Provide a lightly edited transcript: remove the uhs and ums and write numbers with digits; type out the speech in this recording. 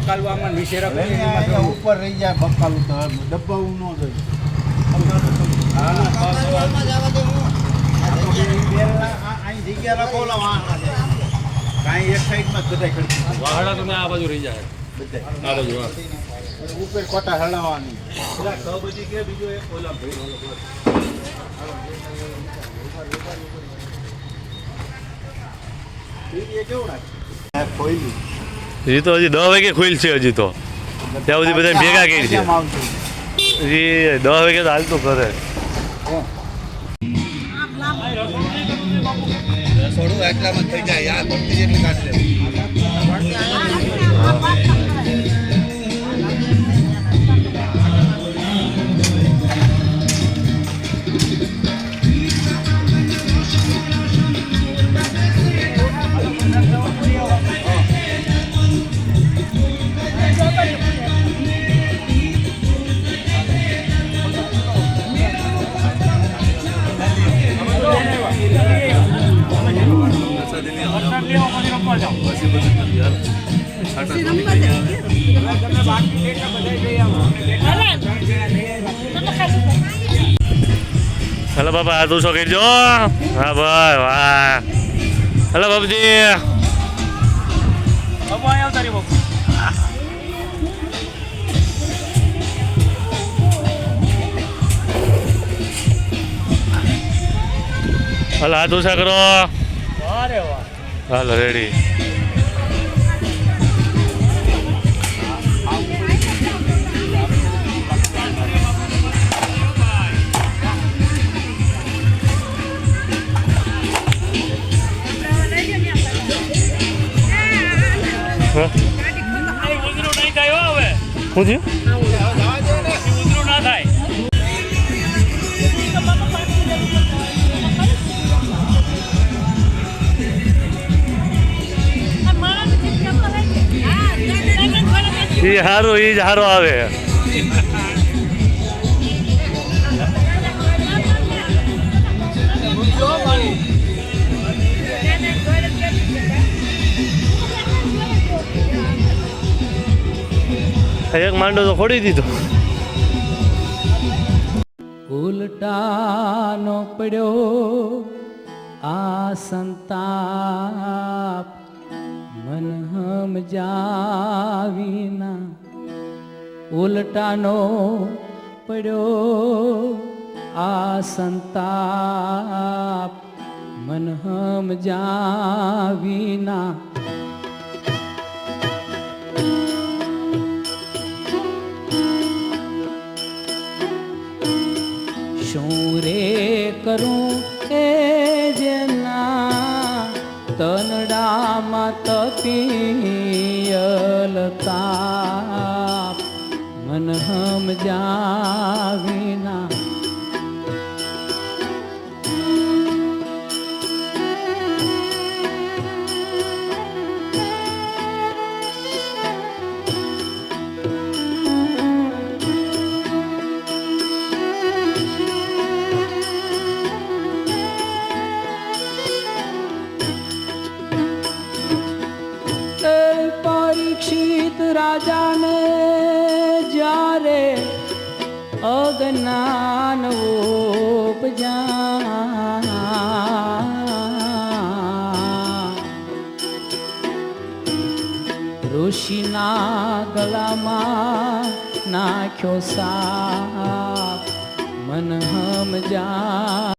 બકાલું આમાં નીચે ઉપર રહી જાય બકાલું તો ડબ્બાવું ન જોઈએ. અહીં જગ્યા રાખો કાંઈ એક સાઈડમાં જ બધા ખર્ચી વાહડા તમે આ બાજુ રહી જાય બધા આ બાજુ હા ઉપર કોટા હલાવવાની બધી કે બીજો એક ઓલા કેવું નાખે ખોઈલી હજી તો 10 વાગે ખુલ છે. હજી તો ત્યાં સુધી બધા ભેગા કરી છે. હજી 10 વાગે તો હાલતું કરે. થોડું એટલામાં થઈ જાય યાર ભક્તિ જેટલી કાઢી લે. હલો બાપા આ તું શું કરજો? હા ભાઈ વાહ. હલો બાપજી હલો હાથ ઉષા કરો. હાલો રેડી. શું થયું? ના થાય. એ સારું, એ જ સારો આવે. એક માંડો તો ખોડી દીધો. ઉલટાનો પડ્યો આ સંતાપ મન સમજાવીના. ઉલટાનો પડ્યો આ સંતાપ મન સમજાવીના. શું રે કરું એ જેના તનડામાં તપિયલ તાપ મન સમજાવીના. પરીક્ષિત રાજાને જ્યારે અજ્ઞાન ઉપજા ઋષિના ગળામાં નાખ્યો સાપ મન સમજા.